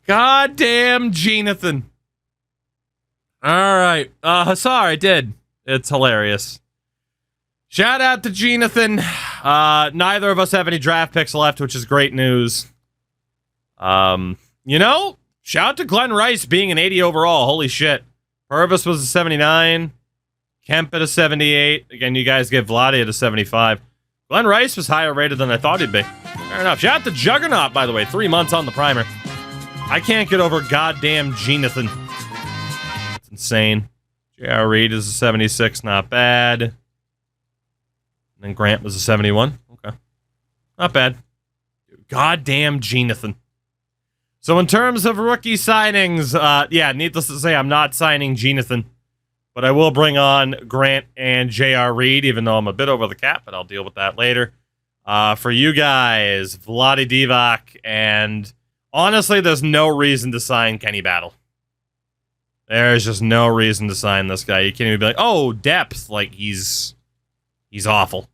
Goddamn Jonathan. All right. Hassar, I did. It's hilarious. Shout out to Jonathan. Neither of us have any draft picks left, which is great news. Shout out to Glenn Rice being an 80 overall. Holy shit. Purvis was a 79. Kemp at a 78. Again, you guys gave Vladi at a 75. Glenn Rice was higher rated than I thought he'd be. Fair enough. Shout out to Juggernaut, by the way. 3 months on the primer. I can't get over goddamn Jonathan. It's insane. J.R. Reed is a 76. Not bad. And then Grant was a 71. Okay. Not bad. Goddamn Jonathan. So in terms of rookie signings, needless to say, I'm not signing Jonathan. But I will bring on Grant and J.R. Reed, even though I'm a bit over the cap, but I'll deal with that later. For you guys, Vlade Divac, and honestly, there's no reason to sign Kenny Battle. There's just no reason to sign this guy. You can't even be like, oh, depth. Like, he's awful.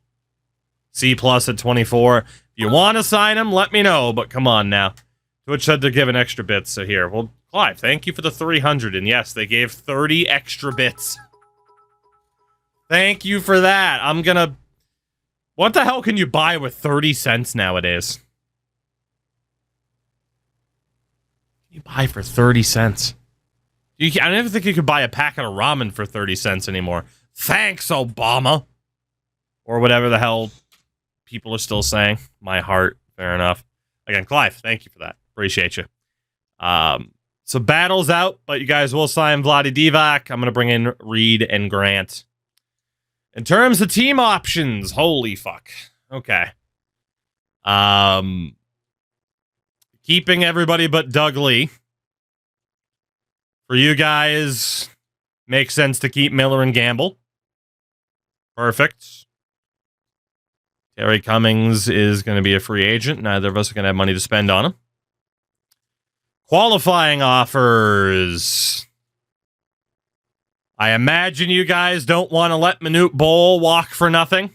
C plus at 24. If you want to sign him, let me know, but come on now. Twitch said to give an extra bit, so here. Well, Clive, thank you for the 300, and yes, they gave 30 extra bits. Thank you for that. I'm gonna... What the hell can you buy with 30 cents nowadays? You buy for 30 cents. I don't even think you could buy a packet of ramen for 30 cents anymore. Thanks, Obama. Or whatever the hell people are still saying. My heart. Fair enough. Again, Clive, thank you for that. Appreciate you. So Battle's out, but you guys will sign Vlade Divac. I'm going to bring in Reed and Grant. In terms of team options, holy fuck. Okay. Keeping everybody but Doug Lee. For you guys, makes sense to keep Miller and Gamble. Perfect. Terry Cummings is going to be a free agent. Neither of us are going to have money to spend on him. Qualifying offers. I imagine you guys don't want to let Manute Bol walk for nothing.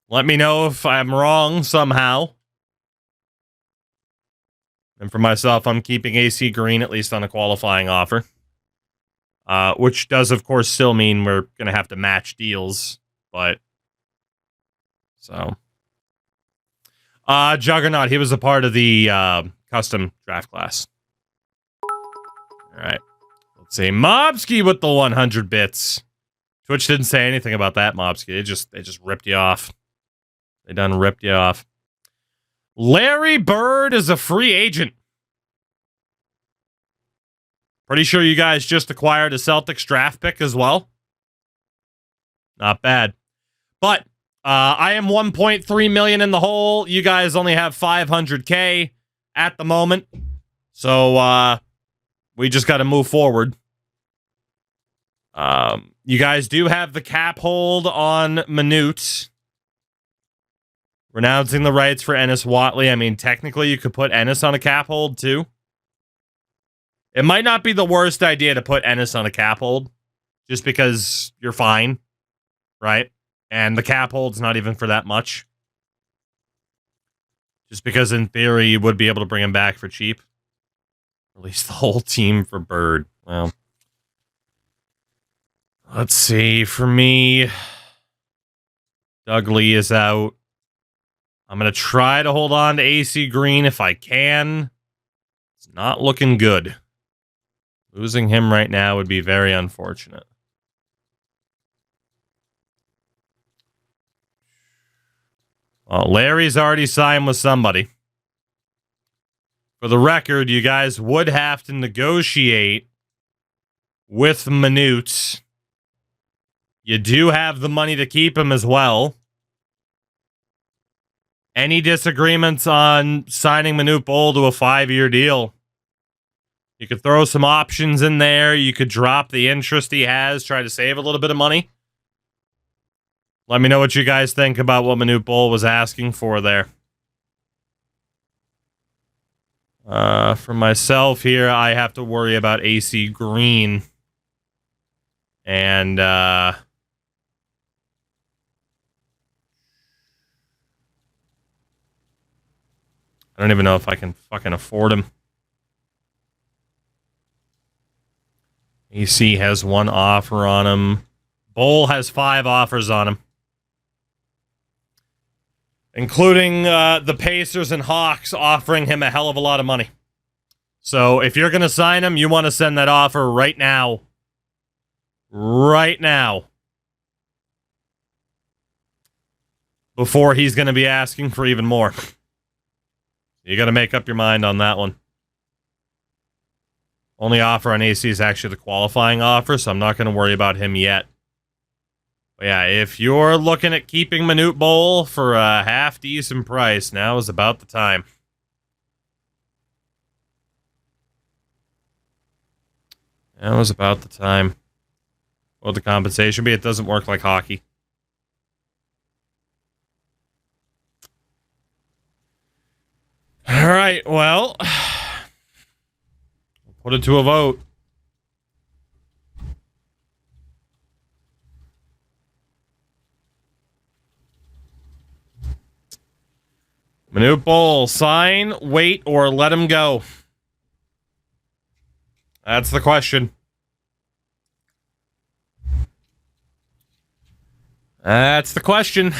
Let me know if I'm wrong somehow. And for myself, I'm keeping AC Green at least on a qualifying offer. Which does, of course, still mean we're going to have to match deals. But... So... Juggernaut, he was a part of the custom draft class. Alright. Let's see. Mobski with the 100 bits. Twitch didn't say anything about that, Mobski. They just ripped you off. They done ripped you off. Larry Bird is a free agent. Pretty sure you guys just acquired a Celtics draft pick as well. Not bad. But I am 1.3 million in the hole. You guys only have 500K at the moment. So we just got to move forward. You guys do have the cap hold on Manute. Renouncing the rights for Ennis Watley. I mean, technically, you could put Ennis on a cap hold, too. It might not be the worst idea to put Ennis on a cap hold, just because you're fine, right? And the cap hold's not even for that much. Just because, in theory, you would be able to bring him back for cheap. Release the whole team for Bird. Well, let's see. For me, Doug Lee is out. I'm going to try to hold on to AC Green if I can. It's not looking good. Losing him right now would be very unfortunate. Well, Larry's already signed with somebody. For the record, you guys would have to negotiate with Manute. You do have the money to keep him as well. Any disagreements on signing Manute Bol to a 5-year deal? You could throw some options in there. You could drop the interest he has, try to save a little bit of money. Let me know what you guys think about what Manute Bol was asking for there. For myself here, I have to worry about AC Green. And, I don't even know if I can fucking afford him. AC has 1 offer on him. Bowl has 5 offers on him, including the Pacers and Hawks offering him a hell of a lot of money. So if you're going to sign him, you want to send that offer right now. Right now. Before he's going to be asking for even more. You got to make up your mind on that one. Only offer on AC is actually the qualifying offer, so I'm not going to worry about him yet. But yeah, if you're looking at keeping Manute Bol for a half-decent price, now is about the time. Now is about the time. What would the compensation be? It doesn't work like hockey. All right, well, we'll put it to a vote. Manute Bol, sign, wait, or let him go? That's the question. That's the question.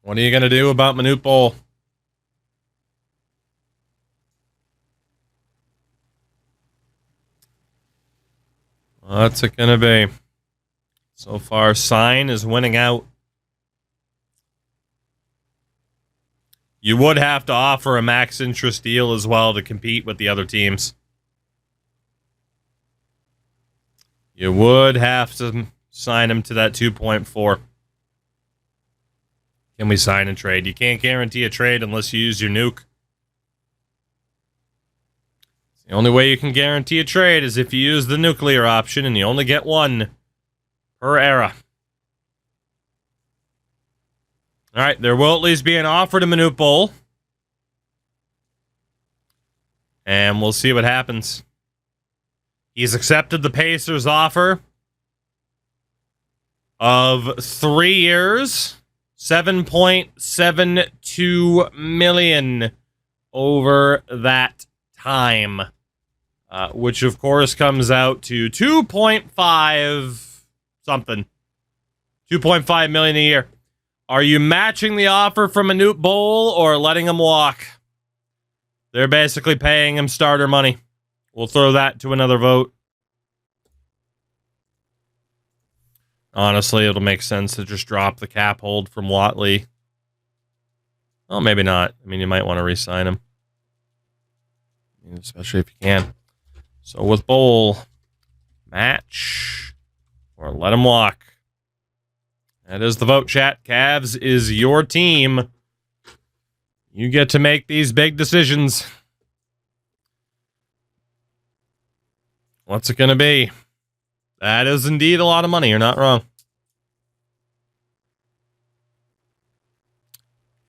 What are you going to do about Manute Bol? What's it going to be? So far, sign is winning out. You would have to offer a max interest deal as well to compete with the other teams. You would have to sign him to that 2.4. Can we sign and trade? You can't guarantee a trade unless you use your nuke. The only way you can guarantee a trade is if you use the nuclear option, and you only get 1 per era. All right, there will at least be an offer to Manute Bol. And we'll see what happens. He's accepted the Pacers' offer of 3 years, $7.72 million over that time, which of course comes out to 2.5 something, 2.5 million a year. Are you matching the offer from Manute Bol or letting him walk? They're basically paying him starter money. We'll throw that to another vote. Honestly, it'll make sense to just drop the cap hold from Watley. Well, maybe not. I mean, you might want to re-sign him. Especially if you can. So with Bol, match or let him walk. That is the vote, chat. Cavs is your team. You get to make these big decisions. What's it going to be? That is indeed a lot of money. You're not wrong.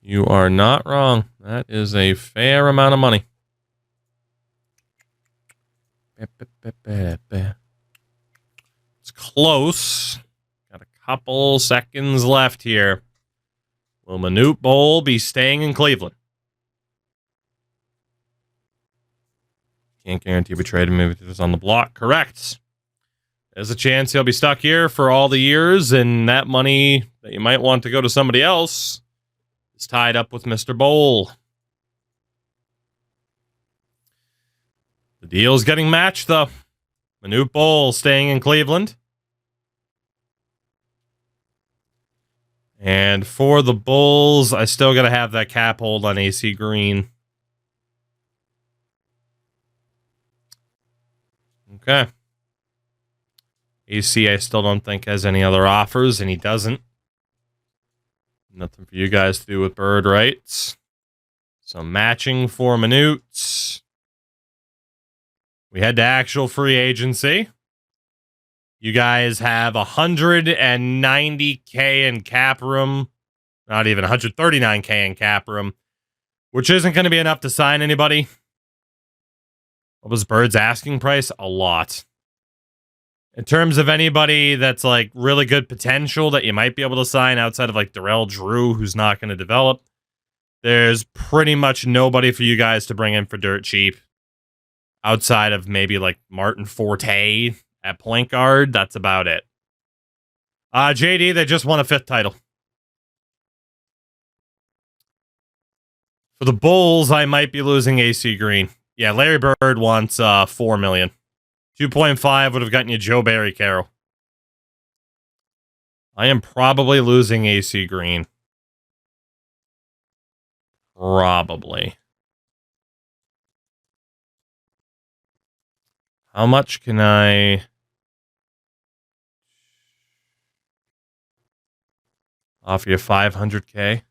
You are not wrong. That is a fair amount of money. It's close. Got a couple seconds left here. Will Manute Bol be staying in Cleveland? Can't guarantee we trade him if it's on the block. Correct. There's a chance he'll be stuck here for all the years, and that money that you might want to go to somebody else is tied up with Mr. Bol. The deal's getting matched, though. Manute Bol staying in Cleveland. And for the Bulls, I still got to have that cap hold on AC Green. Okay. AC, I still don't think has any other offers, and he doesn't. Nothing for you guys to do with bird rights. So matching for Manute. We head to actual free agency. You guys have 190K in cap room. Not even 139K in cap room. Which isn't going to be enough to sign anybody. What was Bird's asking price? A lot. In terms of anybody that's like really good potential that you might be able to sign outside of like Darrell Drew, who's not going to develop, there's pretty much nobody for you guys to bring in for dirt cheap. Outside of maybe like Martin Forte at point guard, that's about it. JD, they just won a 5th title. For the Bulls, I might be losing AC Green. Yeah, Larry Bird wants $4 million. 2.5 would have gotten you Joe Barry Carroll. I am probably losing AC Green. Probably. How much can I... offer you $500K?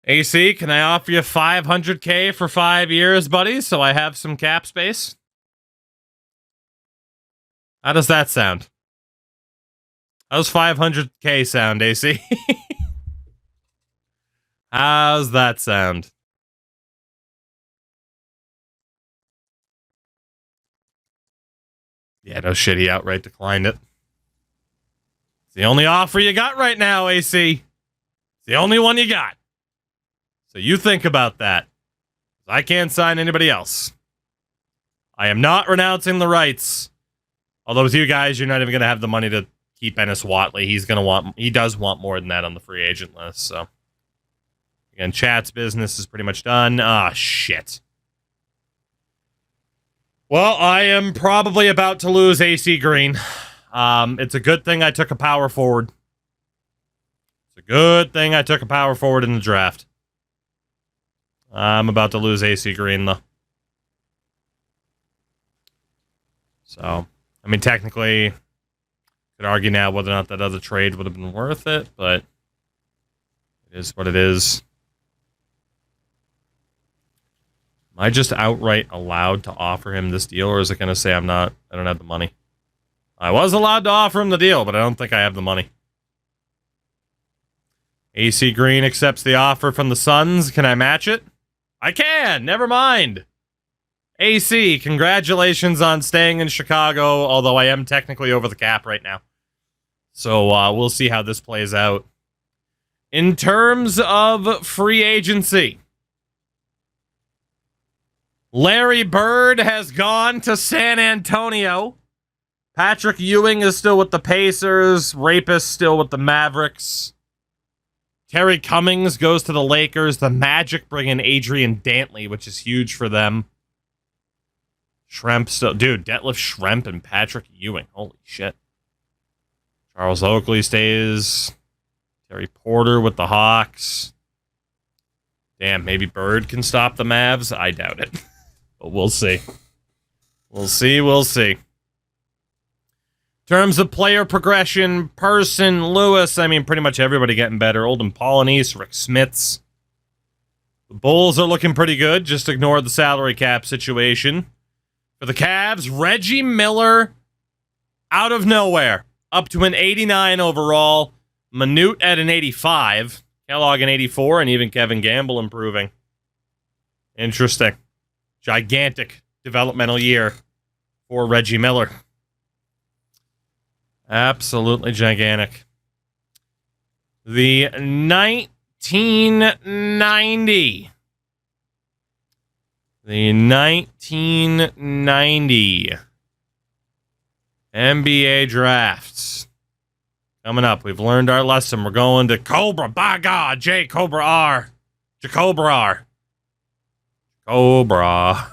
AC, can I offer you $500K for 5 years, buddy, so I have some cap space? How does that sound? How's $500K sound, AC? How's that sound? Yeah, no shit, he outright declined it. It's the only offer you got right now, AC. It's the only one you got. So you think about that. I can't sign anybody else. I am not renouncing the rights. Although with you guys, you're not even going to have the money to keep Ennis Watley. He does want more than that on the free agent list. So again, chat's business is pretty much done. Shit. Well, I am probably about to lose AC Green. It's a good thing I took a power forward. It's a good thing I took a power forward in the draft. I'm about to lose AC Green, though. So, I mean, technically, could argue now whether or not that other trade would have been worth it, but it is what it is. Am I just outright allowed to offer him this deal, or is it going to say I don't have the money? I was allowed to offer him the deal, but I don't think I have the money. AC Green accepts the offer from the Suns. Can I match it? I can. Never mind. AC, congratulations on staying in Chicago, although I am technically over the cap right now. So we'll see how this plays out. In terms of free agency, Larry Bird has gone to San Antonio. Patrick Ewing is still with the Pacers. Rapist still with the Mavericks. Terry Cummings goes to the Lakers. The Magic bring in Adrian Dantley, which is huge for them. Schrempf still... Dude, Detlef Schrempf and Patrick Ewing. Holy shit. Charles Oakley stays. Terry Porter with the Hawks. Damn, maybe Bird can stop the Mavs? I doubt it. But we'll see. We'll see. In terms of player progression, Person, Lewis, I mean, pretty much everybody getting better. Olden Polynice, Rick Smits. The Bulls are looking pretty good. Just ignore the salary cap situation. For the Cavs, Reggie Miller out of nowhere. Up to an 89 overall. Manute at an 85. Kellogg an 84, and even Kevin Gamble improving. Interesting. Gigantic developmental year for Reggie Miller. Absolutely gigantic. The 1990 NBA drafts. Coming up, we've learned our lesson. We're going to Cobra. By God, J. Cobra R. Jacobra R. Cobra.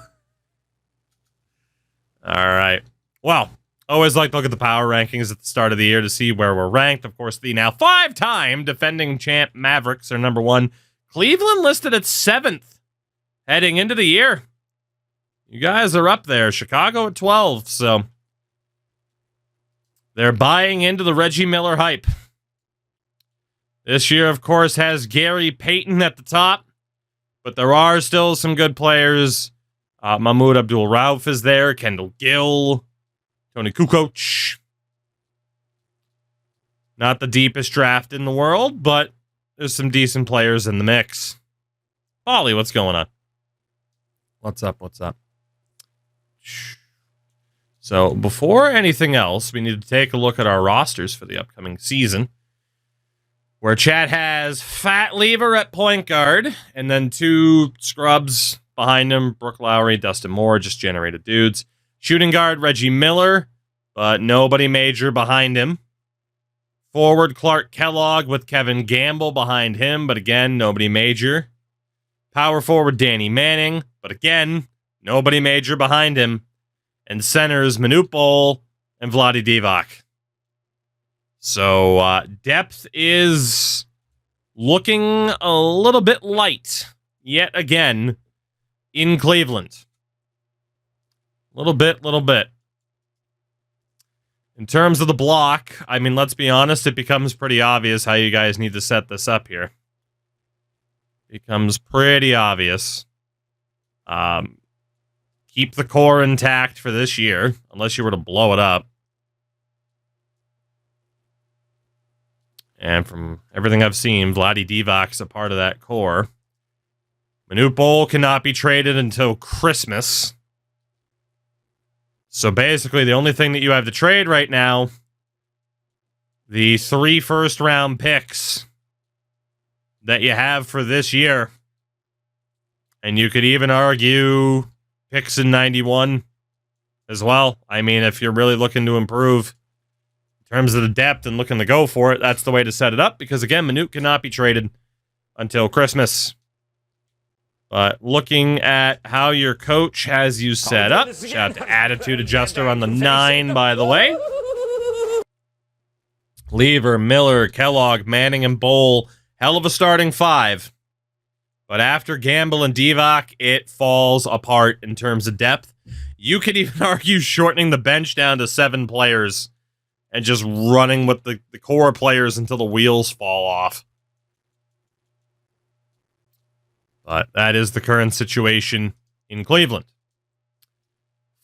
All right. Well, always like to look at the power rankings at the start of the year to see where we're ranked. Of course, the now 5-time defending champ Mavericks are number 1. Cleveland listed at 7th heading into the year. You guys are up there. Chicago at 12, so they're buying into the Reggie Miller hype. This year, of course, has Gary Payton at the top, but there are still some good players. Mahmoud Abdul-Rauf is there. Kendall Gill. Tony Kukoc. Not the deepest draft in the world, but there's some decent players in the mix. Ollie, what's going on? What's up? So, before anything else, we need to take a look at our rosters for the upcoming season, where Chad has Fat Lever at point guard, and then 2 scrubs behind him. Brooke Lowry, Dustin Moore, just generated dudes. Shooting guard, Reggie Miller, but nobody major behind him. Forward, Clark Kellogg with Kevin Gamble behind him, but again, nobody major. Power forward, Danny Manning, but again, nobody major behind him. And centers, Manute Bol and Vlade Divac. So depth is looking a little bit light yet again in Cleveland. Little bit. In terms of the block, I mean, let's be honest, it becomes pretty obvious how you guys need to set this up here. Becomes pretty obvious. Keep the core intact for this year, unless you were to blow it up. And from everything I've seen, Vlade Divac's a part of that core. Manute Bol cannot be traded until Christmas. So basically, the only thing that you have to trade right now, the 3 first-round picks that you have for this year. And you could even argue picks in 91 as well. I mean, if you're really looking to improve in terms of the depth and looking to go for it, that's the way to set it up. Because, again, Manute cannot be traded until Christmas. But looking at how your coach has you set up, shout out to Attitude Adjuster on the 9, by the way. Lever, Miller, Kellogg, Manning, and Bol. Hell of a starting 5. But after Gamble and Divac, it falls apart in terms of depth. You could even argue shortening the bench down to 7 players and just running with the core players until the wheels fall off. But that is the current situation in Cleveland.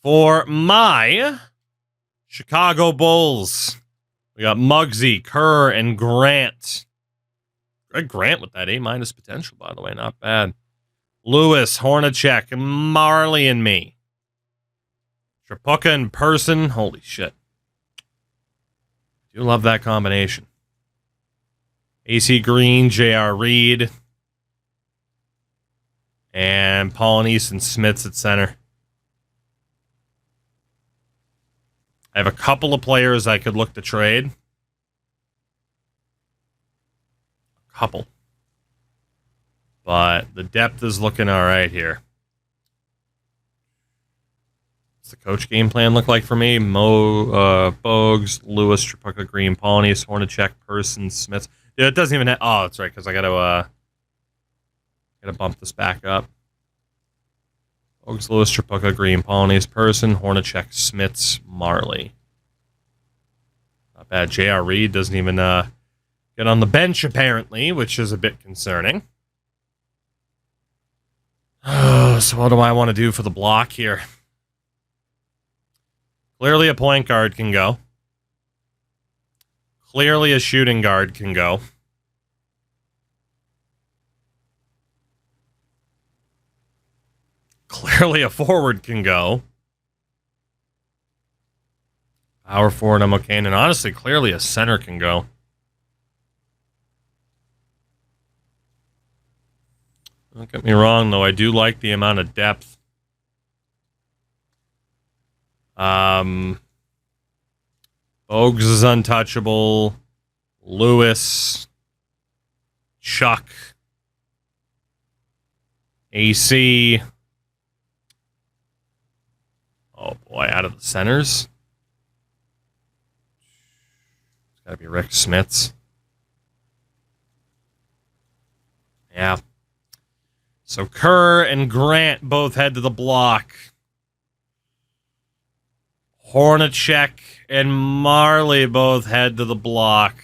For my Chicago Bulls, we got Muggsy, Kerr, and Grant. Greg Grant with that A- potential, by the way. Not bad. Lewis, Hornacek, Marley, and me. Trapuka in person. Holy shit. Do love that combination. AC Green, J.R. Reed. And Paulinese and Smits at center. I have a couple of players I could look to trade. Couple. But the depth is looking all right here. What's the coach game plan look like for me? Bogues, Lewis, Trapuka, Green, Paulinese, Hornacek, Person, Smits. Yeah, it doesn't even have... Oh, that's right, because I got to... Gotta bump this back up. Bogues, Lewis, Trapuka, Green, Paulinese, Person, Hornacek, Smits, Marley. Not bad. J.R. Reed doesn't even get on the bench, apparently, which is a bit concerning. So what do I want to do for the block here? Clearly a point guard can go. Clearly a shooting guard can go. Clearly a forward can go. Power forward, I'm okay. And honestly, clearly a center can go. Don't get me wrong, though. I do like the amount of depth. Bogues is untouchable. Lewis. Chuck. AC. Oh, boy. Out of the centers. It's got to be Rick Smits. Yeah. So Kerr and Grant both head to the block. Hornacek and Marley both head to the block.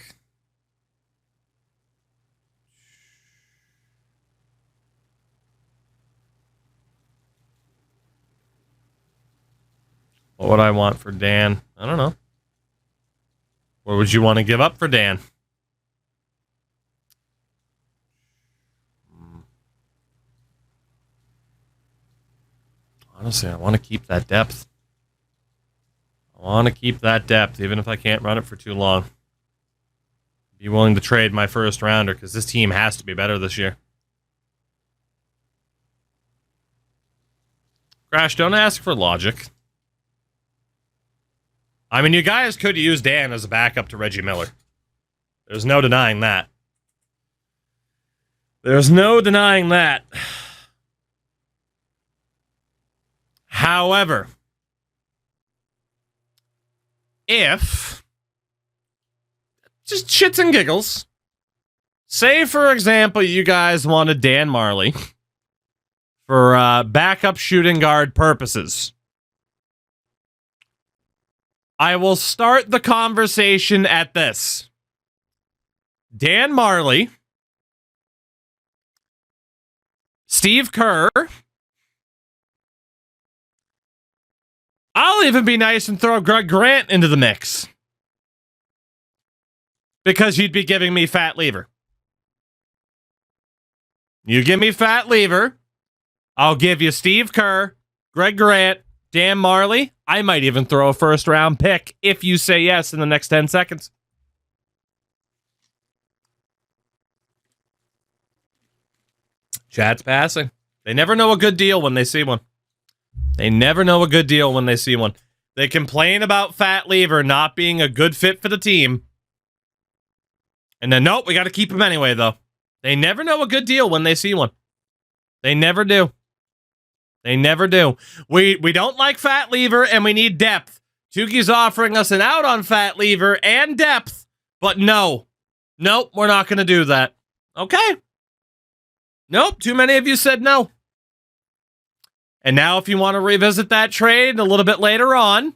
What would I want for Dan? I don't know. What would you want to give up for Dan? Honestly, I want to keep that depth. Even if I can't run it for too long. Be willing to trade my first rounder, because this team has to be better this year. Crash, don't ask for logic. I mean, you guys could use Dan as a backup to Reggie Miller. There's no denying that. There's no denying that. However, if, just shits and giggles, say, for example, you guys wanted Dan Marley for backup shooting guard purposes, I will start the conversation at this. Dan Marley, Steve Kerr, I'll even be nice and throw Greg Grant into the mix. Because you'd be giving me fat lever. You give me fat lever, I'll give you Steve Kerr, Greg Grant, Dan Marley. I might even throw a first-round pick if you say yes in the next 10 seconds. Chat's passing. They never know a good deal when they see one. They never know a good deal when they see one. They complain about Fat Lever not being a good fit for the team. And then, nope, we got to keep him anyway, though. They never know a good deal when they see one. They never do. They never do. We don't like Fat Lever, and we need depth. Tuki's offering us an out on Fat Lever and depth, but no. Nope, we're not going to do that. Okay. Nope, too many of you said no. And now if you want to revisit that trade a little bit later on,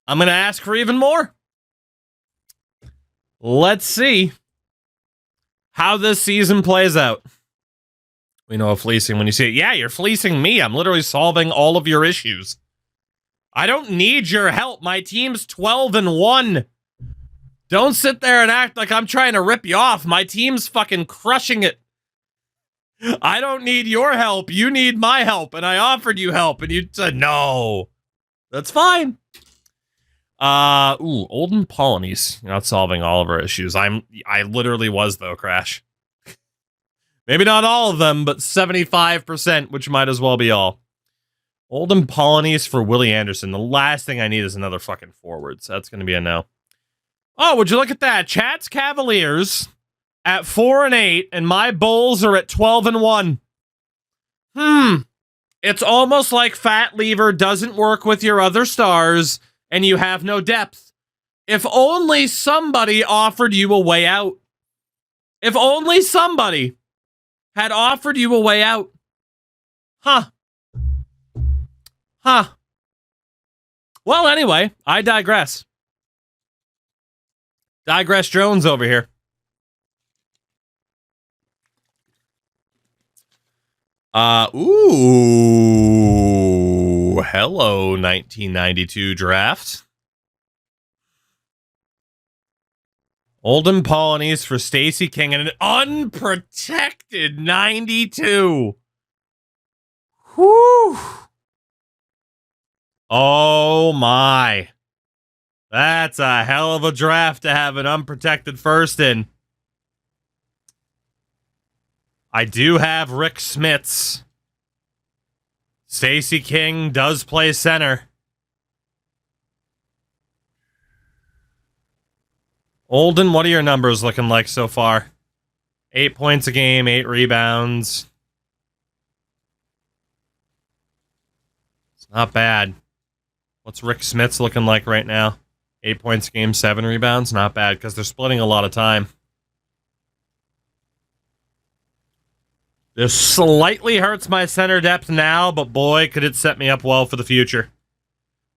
I'm going to ask for even more. Let's see how this season plays out. We know a fleecing when you see it. Yeah, you're fleecing me. I'm literally solving all of your issues. I don't need your help. My team's 12-1. Don't sit there and act like I'm trying to rip you off. My team's fucking crushing it. I don't need your help. You need my help. And I offered you help and you said no. That's fine. Olden Polonies. You're not solving all of our issues. I literally was though, Crash. Maybe not all of them, but 75%, which might as well be all. Olden Polonies for Willie Anderson. The last thing I need is another fucking forward. So that's going to be a no. Oh, would you look at that? Chat's Cavaliers at 4-8, and my Bulls are at 12-1. It's almost like Fat Lever doesn't work with your other stars, and you have no depth. If only somebody offered you a way out. If only somebody had offered you a way out. Huh. Well, anyway, I digress. Digress Jones over here. Hello, 1992 draft. Olden Polonies for Stacey King and an unprotected 92. Whew. Oh my. That's a hell of a draft to have an unprotected first in. I do have Rick Smits. Stacey King does play center. Olden, what are your numbers looking like so far? 8 points a game, 8 rebounds. It's not bad. What's Rick Smits looking like right now? 8 points a game, 7 rebounds. Not bad, because they're splitting a lot of time. This slightly hurts my center depth now, but boy, could it set me up well for the future.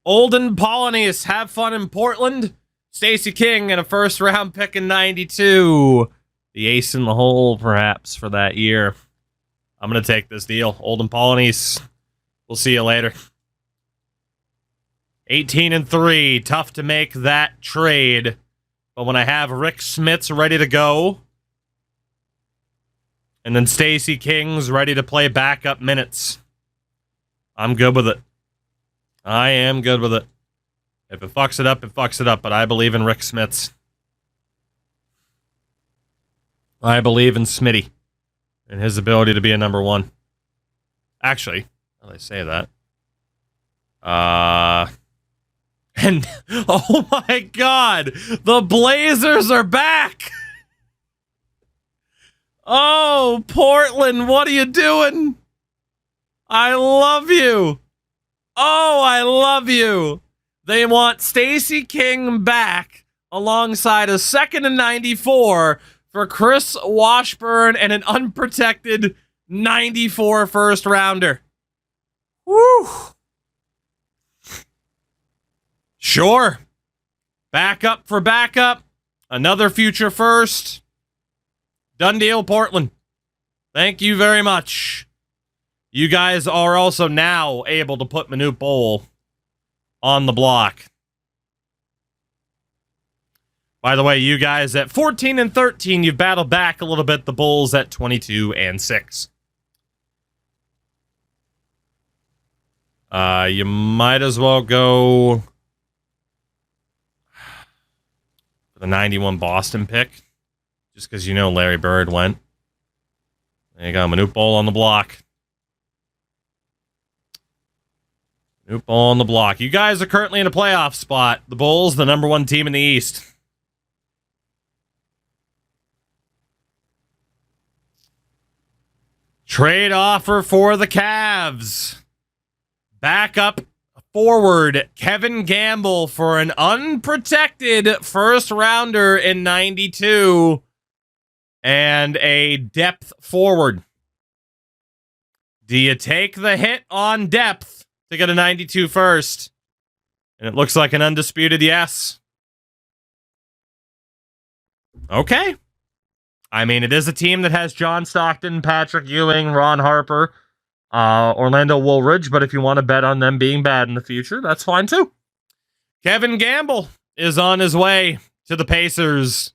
Olden Polonies, have fun in Portland. Stacey King and a first-round pick in 92. The ace in the hole, perhaps, for that year. I'm going to take this deal. Olden Polonies, we'll see you later. 18-3, tough to make that trade. But when I have Rick Smits ready to go, and then Stacey King's ready to play backup minutes, I'm good with it. I am good with it. If it fucks it up, it fucks it up. But I believe in Rick Smits. I believe in Smitty and his ability to be a number one. Actually, now they say that, And oh my God, the Blazers are back. Oh, Portland, what are you doing? I love you. Oh, I love you. They want Stacey King back alongside a second and 94 for Chris Washburn and an unprotected 94 first rounder. Woo. Sure. Backup for backup. Another future first. Done deal, Portland. Thank you very much. You guys are also now able to put Manute Bol on the block. By the way, you guys at 14 and 13, you've battled back a little bit. The Bulls at 22 and 6. You might as well go for the 91 Boston pick, just because you know Larry Bird went. There you go, Manute Bol on the block. Manute Bol on the block. You guys are currently in a playoff spot. The Bulls, the number 1 team in the East. Trade offer for the Cavs. Backup forward Kevin Gamble for an unprotected first rounder in 92 and a depth forward. Do you take the hit on depth to get a 92 first? And it looks like an undisputed yes. Okay. I mean, it is a team that has John Stockton, Patrick Ewing, Ron Harper, Orlando Woolridge, but if you want to bet on them being bad in the future, that's fine too. Kevin Gamble is on his way to the Pacers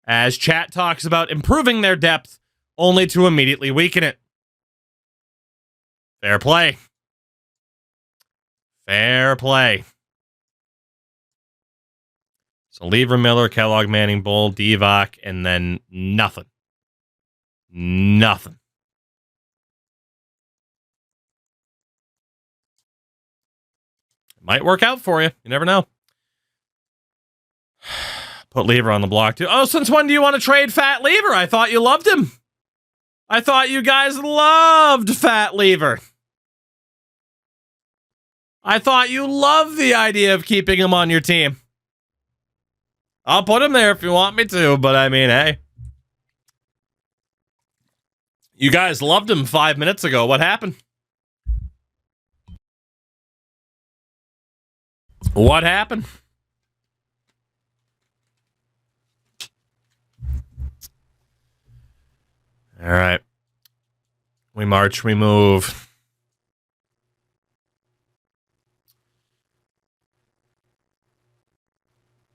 as chat talks about improving their depth only to immediately weaken it. Fair play. Fair play. So Lever, Miller, Kellogg, Manning, Bull, Divac, and then nothing. Nothing. It might work out for you. You never know. Put Lever on the block, too. Oh, since when do you want to trade Fat Lever? I thought you loved him. I thought you guys loved Fat Lever. I thought you loved the idea of keeping him on your team. I'll put him there if you want me to, but I mean, hey. You guys loved him 5 minutes ago. What happened? What happened? All right. We march, we move.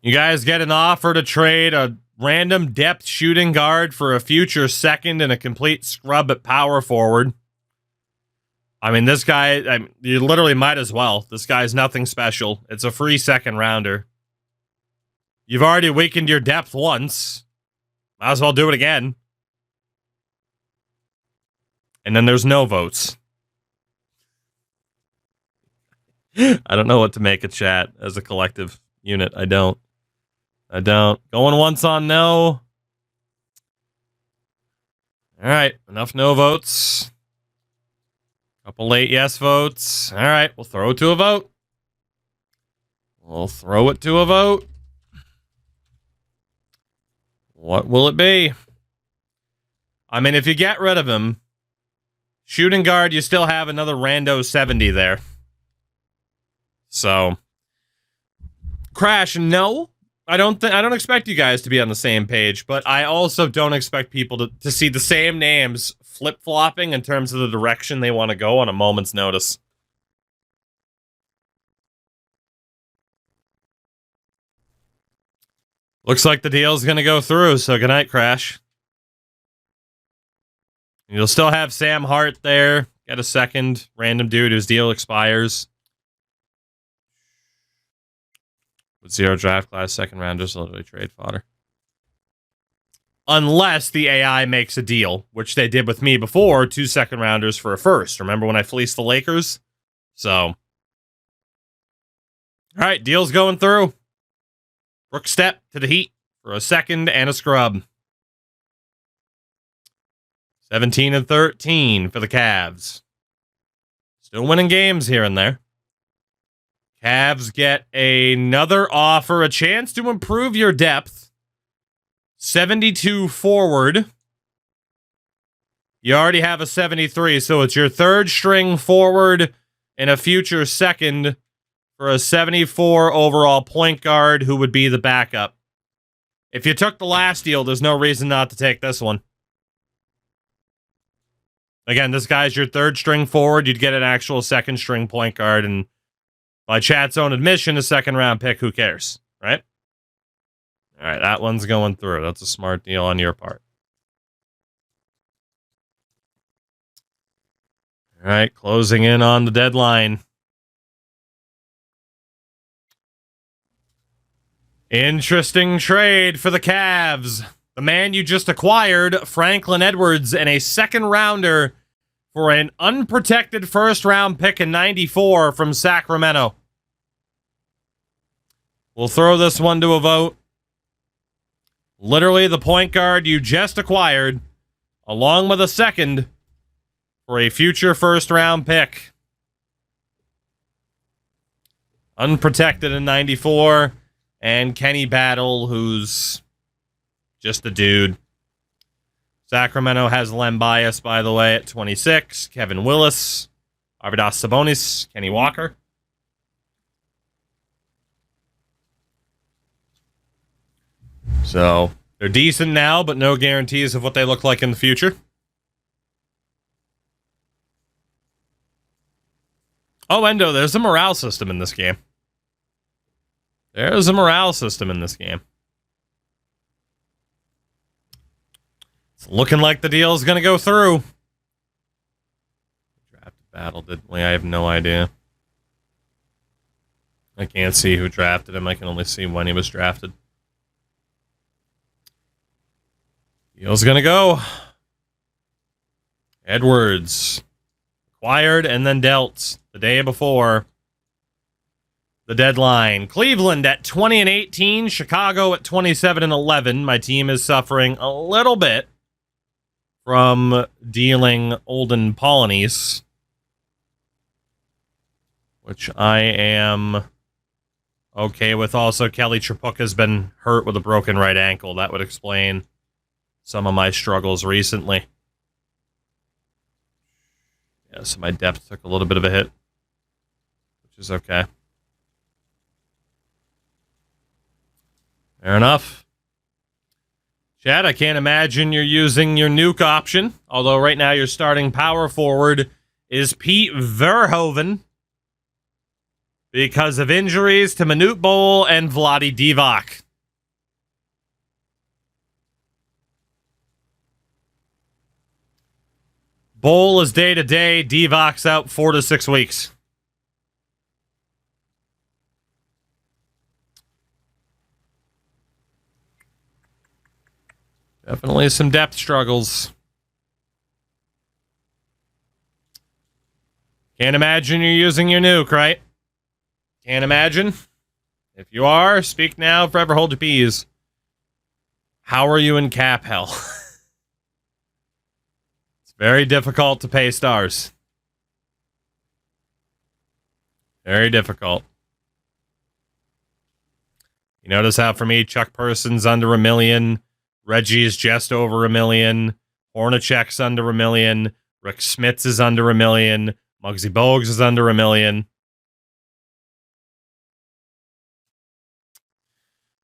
You guys get an offer to trade a random depth shooting guard for a future second and a complete scrub at power forward. I mean, this guy, you literally might as well. This guy's nothing special. It's a free second rounder. You've already weakened your depth once. Might as well do it again. And then there's no votes. I don't know what to make of chat as a collective unit. I don't. Going once on no. All right. Enough no votes. Couple late yes votes. All right. We'll throw it to a vote. What will it be? I mean, if you get rid of him, shooting guard, you still have another rando 70 there. So, Crash, no. I don't expect you guys to be on the same page, but I also don't expect people to see the same names flip-flopping in terms of the direction they want to go on a moment's notice. Looks like the deal's going to go through, so good night, Crash. You'll still have Sam Hart there. Get a second random dude whose deal expires. With 0 draft class, second rounders, literally trade fodder. Unless the AI makes a deal, which they did with me before, 2 second rounders for a first. Remember when I fleeced the Lakers? So, All right, deal's going through. Brook Step to the Heat for a second and a scrub. 17-13 for the Cavs. Still winning games here and there. Cavs get another offer, a chance to improve your depth. 72 forward. You already have a 73, so it's your third string forward and a future second for a 74 overall point guard who would be the backup. If you took the last deal, there's no reason not to take this one. Again, this guy's your third string forward. You'd get an actual second string point guard, and by chat's own admission, a second round pick, who cares, right? All right, that one's going through. That's a smart deal on your part. All right, closing in on the deadline. Interesting trade for the Cavs. The man you just acquired, Franklin Edwards, and a second rounder for an unprotected first round pick in 94 from Sacramento. We'll throw this one to a vote. Literally the point guard you just acquired, along with a second for a future first round pick. Unprotected in 94. And Kenny Battle, who's just a dude. Sacramento has Len Bias, by the way, at 26. Kevin Willis, Arvidas Sabonis, Kenny Walker. So they're decent now, but no guarantees of what they look like in the future. Oh, Endo, there's a morale system in this game. There's a morale system in this game. It's looking like the deal is going to go through. Drafted battle, didn't we? I have no idea. I can't see who drafted him. I can only see when he was drafted. Deal's going to go. Edwards. Acquired and then dealt the day before the deadline. Cleveland at 20-18. Chicago at 27-11. My team is suffering a little bit from dealing Olden Polonies, which I am okay with. Also, Kelly Tripuk has been hurt with a broken right ankle. That would explain some of my struggles recently. Yeah, so my depth took a little bit of a hit, which is okay. Fair enough. Chad, I can't imagine you're using your nuke option, although right now your starting power forward is Pete Verhoeven because of injuries to Manute Bol and Vlade Divac. Bol is day-to-day, Divac's out 4 to 6 weeks. Definitely some depth struggles. Can't imagine you're using your nuke, right? Can't imagine. If you are, speak now, forever hold your peas. How are you in cap hell? It's very difficult to pay stars. Very difficult. You notice how for me, Chuck Person's under $1 million. Reggie's just over $1 million. Hornacek's under $1 million. Rick Smits is under $1 million. Muggsy Bogues is under $1 million.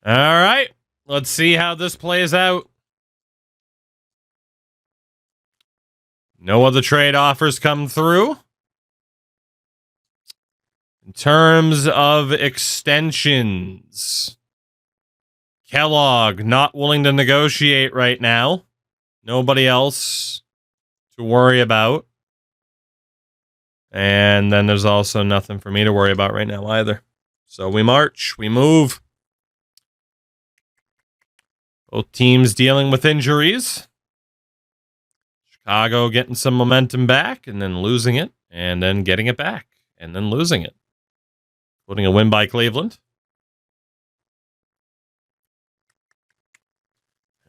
All right. Let's see how this plays out. No other trade offers come through. In terms of extensions, Kellogg not willing to negotiate right now. Nobody else to worry about. And then there's also nothing for me to worry about right now either. So we march, we move. Both teams dealing with injuries. Chicago getting some momentum back and then losing it, and then getting it back and then losing it. including a win by Cleveland.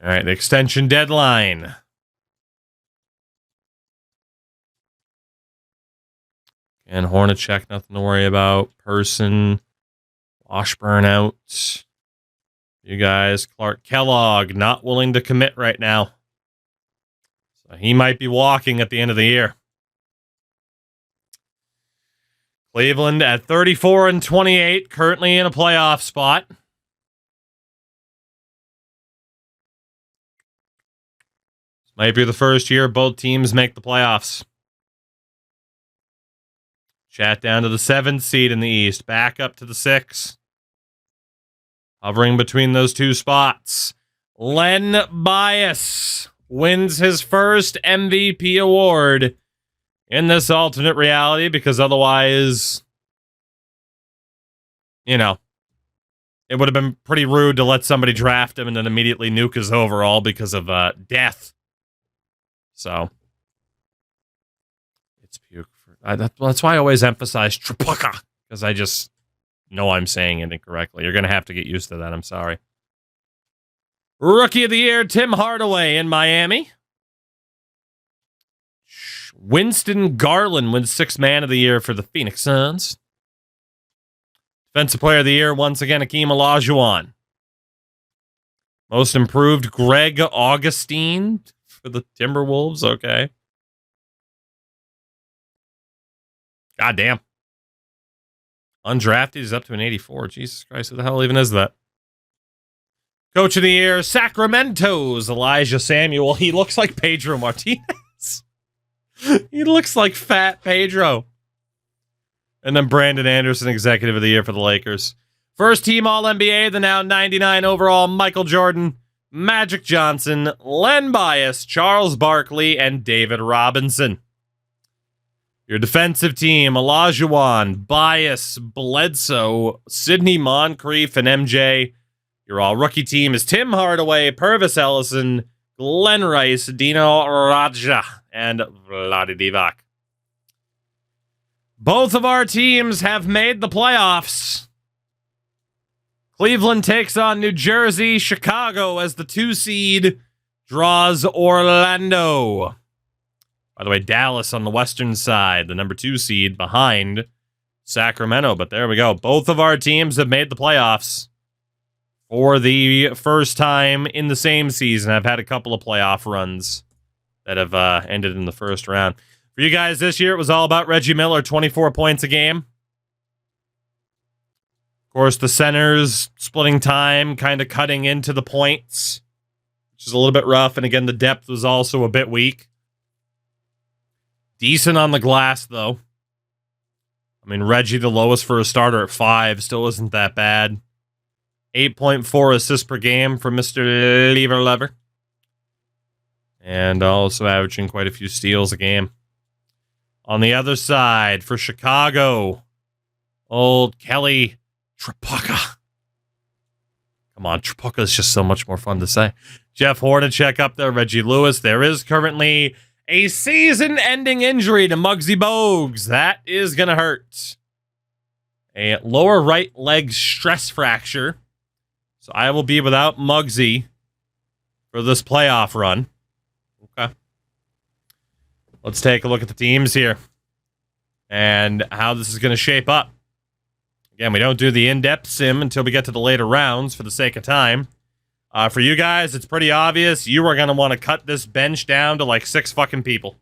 All right, the extension deadline. And Hornacek, nothing to worry about. Person, Washburn out. You guys, Clark Kellogg, not willing to commit right now. So he might be walking at the end of the year. Cleveland at 34-28, currently in a playoff spot. This might be the first year both teams make the playoffs. Chat down to the 7th seed in the East, back up to the 6th. Hovering between those two spots. Len Bias wins his first MVP award in this alternate reality, because otherwise, you know, it would have been pretty rude to let somebody draft him and then immediately nuke his overall because of death. So, it's puke. That's why I always emphasize Trapuka, because I just know I'm saying it incorrectly. You're going to have to get used to that. I'm sorry. Rookie of the Year, Tim Hardaway in Miami. Winston Garland wins 6th Man of the Year for the Phoenix Suns. Defensive Player of the Year, once again, Hakeem Olajuwon. Most Improved, Greg Augustine for the Timberwolves. Okay. God damn. Undrafted is up to an 84. Jesus Christ, who the hell even is that? Coach of the Year, Sacramento's Elijah Samuel. He looks like Pedro Martinez. He looks like fat Pedro. And then Brandon Anderson, Executive of the Year for the Lakers. First team All-NBA, the now 99 overall Michael Jordan, Magic Johnson, Len Bias, Charles Barkley, and David Robinson. Your defensive team, Olajuwon, Bias, Bledsoe, Sidney Moncrief, and MJ. Your all-rookie team is Tim Hardaway, Purvis Ellison, Glenn Rice, Dino Raja, and Vlade Divac. Both of our teams have made the playoffs. Cleveland takes on New Jersey. Chicago as the 2 seed draws Orlando. By the way, Dallas on the western side, the number 2 seed behind Sacramento. But there we go. Both of our teams have made the playoffs for the first time in the same season. I've had a couple of playoff runs that have ended in the first round. For you guys this year, it was all about Reggie Miller, 24 points a game. Of course, the centers splitting time, kind of cutting into the points, which is a little bit rough. And again, the depth was also a bit weak. Decent on the glass, though. I mean, Reggie, the lowest for a starter at 5, still isn't that bad. 8.4 assists per game for Mr. Lever. And also averaging quite a few steals a game. On the other side, for Chicago, old Kelly Trapuka. Come on, Trapuka is just so much more fun to say. Jeff Hornacek up there, Reggie Lewis. There is currently a season-ending injury to Muggsy Bogues. That is going to hurt. A lower right leg stress fracture. So I will be without Muggsy for this playoff run. Okay. Let's take a look at the teams here and how this is going to shape up. Again, we don't do the in-depth sim until we get to the later rounds for the sake of time. For you guys, it's pretty obvious. You are going to want to cut this bench down to like 6 fucking people.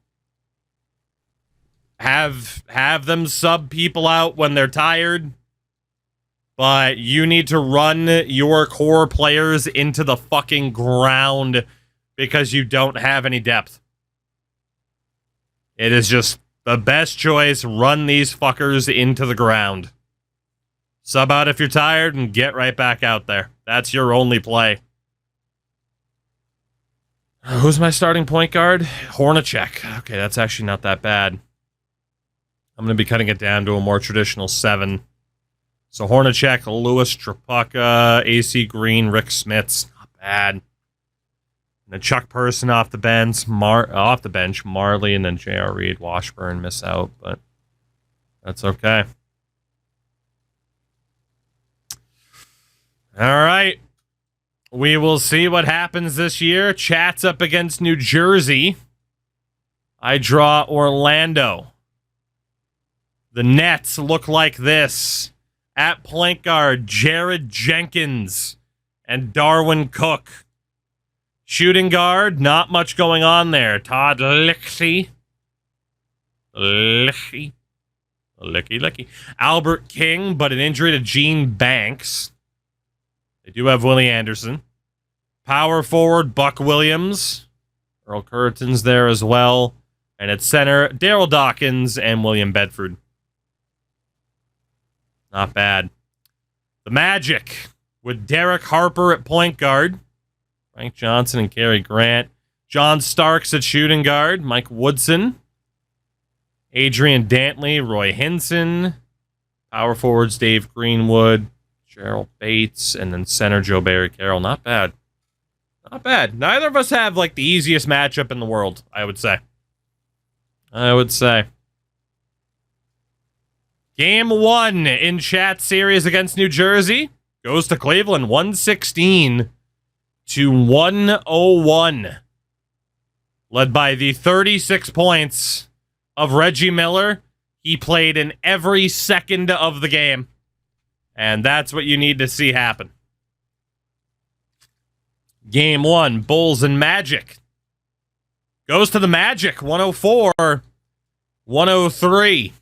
Have them sub people out when they're tired. But you need to run your core players into the fucking ground because you don't have any depth. It is just the best choice. Run these fuckers into the ground. Sub out if you're tired and get right back out there. That's your only play. Who's my starting point guard? Hornacek. Okay, that's actually not that bad. I'm going to be cutting it down to a more traditional 7. So Hornacek, Lewis, Trapuka, AC Green, Rick Smits. Not bad. And then Chuck Person off the bench, Marley, and then J.R. Reed, Washburn miss out, but that's okay. All right. We will see what happens this year. Chat's up against New Jersey. I draw Orlando. The Nets look like this. At point guard, Jared Jenkins and Darwin Cook. Shooting guard, not much going on there. Todd Licky. Albert King, but an injury to Gene Banks. They do have Willie Anderson. Power forward, Buck Williams. Earl Curtin's there as well. And at center, Daryl Dawkins and William Bedford. Not bad. The Magic with Derek Harper at point guard. Frank Johnson and Cary Grant. John Starks at shooting guard. Mike Woodson. Adrian Dantley, Roy Hinson. Power forwards, Dave Greenwood. Gerald Bates. And then center, Joe Barry Carroll. Not bad. Not bad. Neither of us have, like, the easiest matchup in the world, I would say. Game 1 in Chat series against New Jersey goes to Cleveland, 116 to 101. Led by the 36 points of Reggie Miller. He played in every second of the game. And that's what you need to see happen. Game 1, Bulls and Magic. Goes to the Magic, 104-103.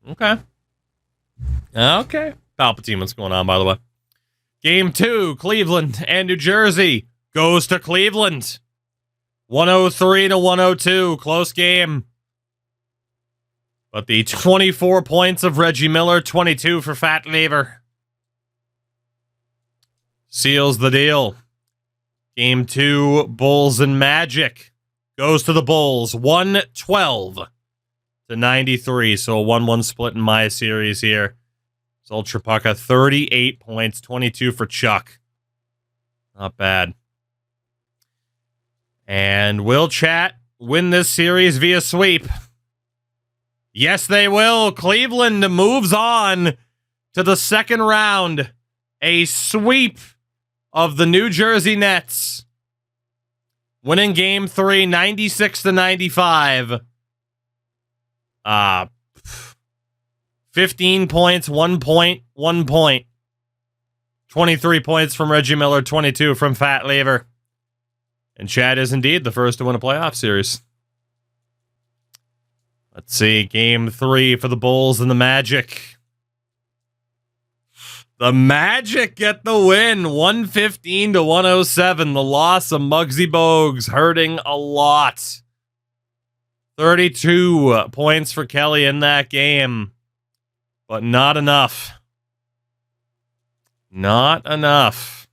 Okay. Palpatine, what's going on, by the way? Game 2, Cleveland and New Jersey. Goes to Cleveland. 103-102. Close game. But the 24 points of Reggie Miller, 22 for Fat Lever, seals the deal. Game 2, Bulls and Magic. Goes to the Bulls, 112-93. So a 1-1 split in my series here. Old Trapaka, 38 points, 22 for Chuck. Not bad. And will Chat win this series via sweep? Yes, they will. Cleveland moves on to the second round. A sweep of the New Jersey Nets. Winning game 3, 96-95. 15 points, 1 point, 1 point. 23 points from Reggie Miller, 22 from Fat Lever. And Chad is indeed the first to win a playoff series. Let's see, game 3 for the Bulls and the Magic. The Magic get the win, 115-107. The loss of Muggsy Bogues hurting a lot. 32 points for Kelly in that game. But not enough. Not enough.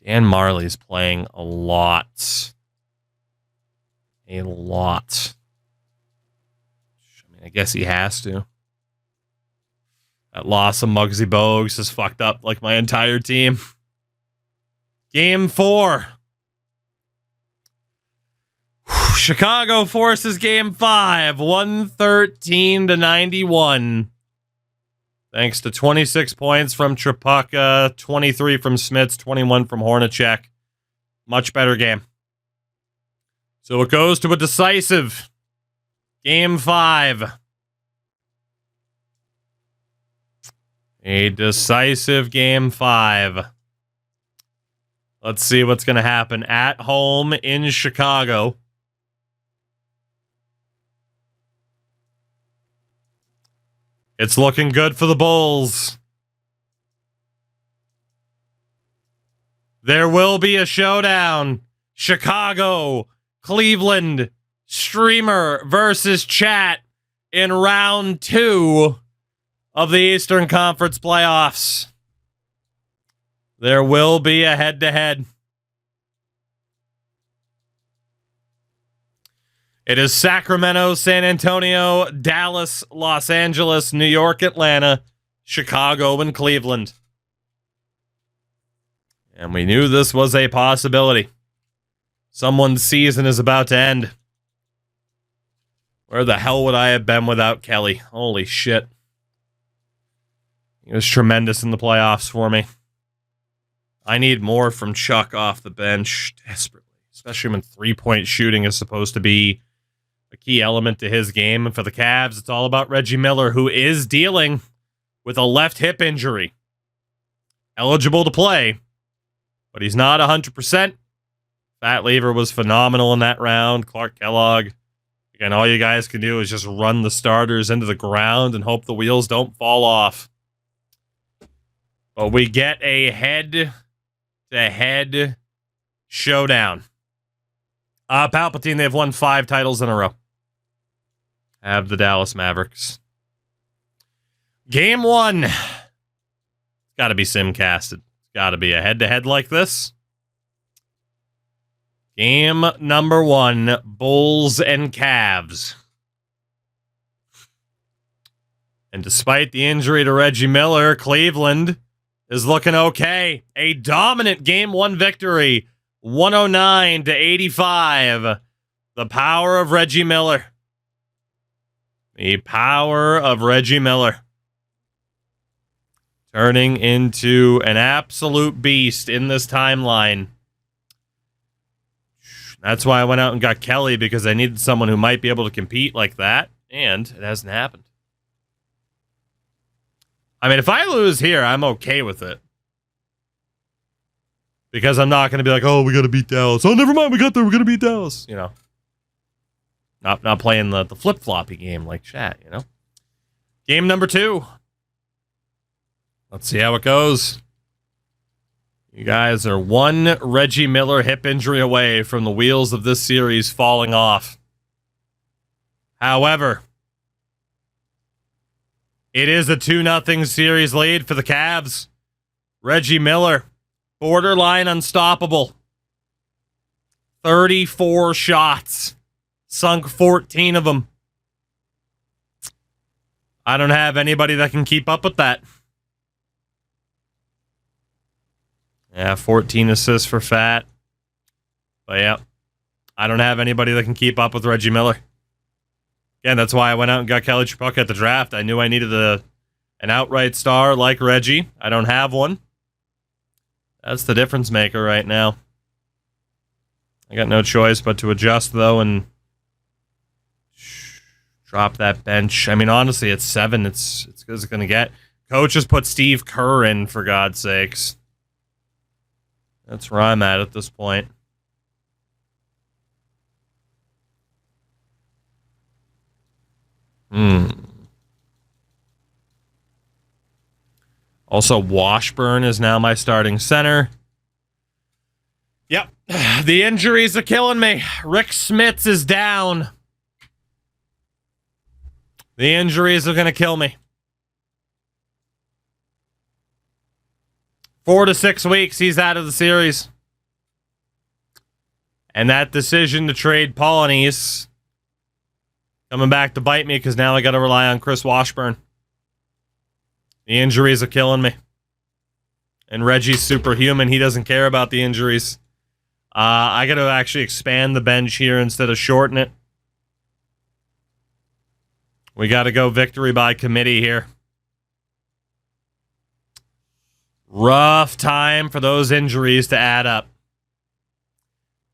Dan Marley's playing a lot. A lot. I mean, I guess he has to. That loss of Muggsy Bogues has fucked up like my entire team. Game 4. Chicago forces game 5, 113-91. Thanks to 26 points from Trapaka, 23 from Smits, 21 from Hornacek. Much better game. So it goes to a decisive game 5. A decisive game 5. Let's see what's going to happen at home in Chicago. It's looking good for the Bulls. There will be a showdown. Chicago, Cleveland, Streamer versus Chat in round 2 of the Eastern Conference playoffs. There will be a head-to-head. It is Sacramento, San Antonio, Dallas, Los Angeles, New York, Atlanta, Chicago, and Cleveland. And we knew this was a possibility. Someone's season is about to end. Where the hell would I have been without Kelly? Holy shit. He was tremendous in the playoffs for me. I need more from Chuck off the bench desperately, especially when three-point shooting is supposed to be a key element to his game. And for the Cavs, it's all about Reggie Miller, who is dealing with a left hip injury. Eligible to play, but he's not 100%. Fat Lever was phenomenal in that round. Clark Kellogg. Again, all you guys can do is just run the starters into the ground and hope the wheels don't fall off. But we get a head-to-head showdown. Palpatine, they've won 5 titles in a row. Have the Dallas Mavericks. Game 1. It's got to be simcasted. It's got to be a head-to-head like this. Game number 1, Bulls and Cavs. And despite the injury to Reggie Miller, Cleveland is looking okay. A dominant Game 1 victory, 109-85. The power of Reggie Miller. The power of Reggie Miller. Turning into an absolute beast in this timeline. That's why I went out and got Kelly, because I needed someone who might be able to compete like that, and it hasn't happened. I mean, if I lose here, I'm okay with it. Because I'm not going to be like, oh, we got to beat Dallas. Oh, never mind, we got there, we're going to beat Dallas. You know. Not playing the flip-floppy game like chat, you know. Game number 2. Let's see how it goes. You guys are one Reggie Miller hip injury away from the wheels of this series falling off. However, it is a 2-0 series lead for the Cavs. Reggie Miller, borderline unstoppable. 34 shots. Sunk 14 of them. I don't have anybody that can keep up with that. Yeah, 14 assists for Fat. But yeah, I don't have anybody that can keep up with Reggie Miller. Again, that's why I went out and got Kelly Tripucka at the draft. I knew I needed an outright star like Reggie. I don't have one. That's the difference maker right now. I got no choice but to adjust, though, and drop that bench. I mean, honestly, it's 7. It's good as it's going to get. Coaches put Steve Kerr in, for God's sakes. That's where I'm at this point. Also, Washburn is now my starting center. Yep. The injuries are killing me. Rick Smits is down. The injuries are going to kill me. 4 to 6 weeks, he's out of the series. And that decision to trade Polonese coming back to bite me, because now I got to rely on Chris Washburn. The injuries are killing me. And Reggie's superhuman. He doesn't care about the injuries. I got to actually expand the bench here instead of shorten it. We got to go victory by committee here. Rough time for those injuries to add up.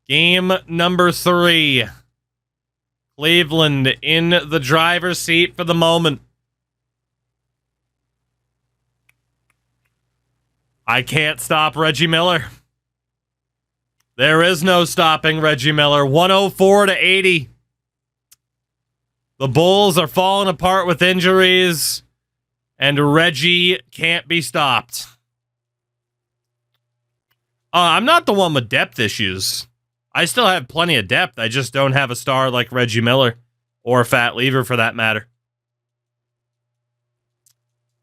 Game number 3. Cleveland in the driver's seat for the moment. I can't stop Reggie Miller. There is no stopping Reggie Miller. 104-80. The Bulls are falling apart with injuries, and Reggie can't be stopped. I'm not the one with depth issues. I still have plenty of depth. I just don't have a star like Reggie Miller, or Fat Lever for that matter.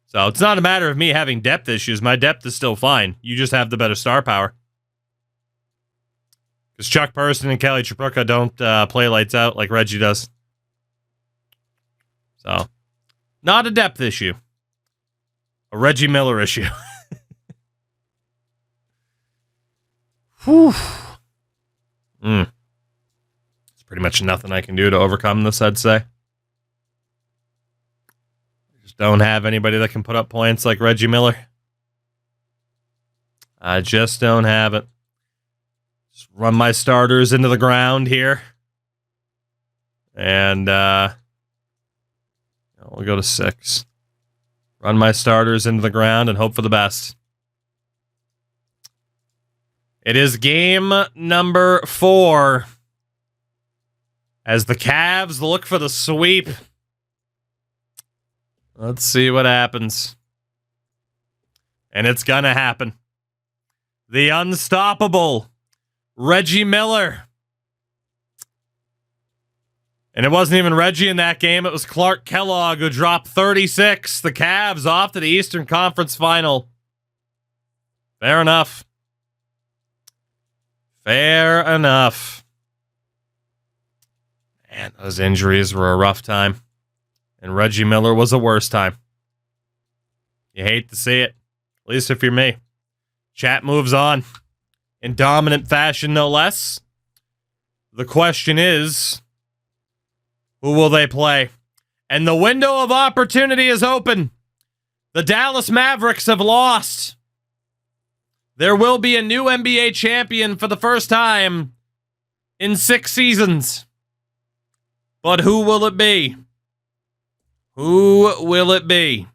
So it's not a matter of me having depth issues. My depth is still fine. You just have the better star power. Because Chuck Person and Kelly Tripucka don't play lights out like Reggie does. So, not a depth issue. A Reggie Miller issue. Whew. It's pretty much nothing I can do to overcome this, I'd say. Just don't have anybody that can put up points like Reggie Miller. I just don't have it. Just run my starters into the ground here. And we'll go to 6. Run my starters into the ground and hope for the best. It is game number 4. As the Cavs look for the sweep. Let's see what happens. And it's gonna happen. The unstoppable Reggie Miller. And it wasn't even Reggie in that game. It was Clark Kellogg who dropped 36. The Cavs off to the Eastern Conference Final. Fair enough. Fair enough. Man, those injuries were a rough time. And Reggie Miller was a worse time. You hate to see it. At least if you're me. Chat moves on. In dominant fashion, no less. The question is, who will they play? And the window of opportunity is open. The Dallas Mavericks have lost. There will be a new NBA champion for the first time in 6 seasons. But who will it be? Who will it be?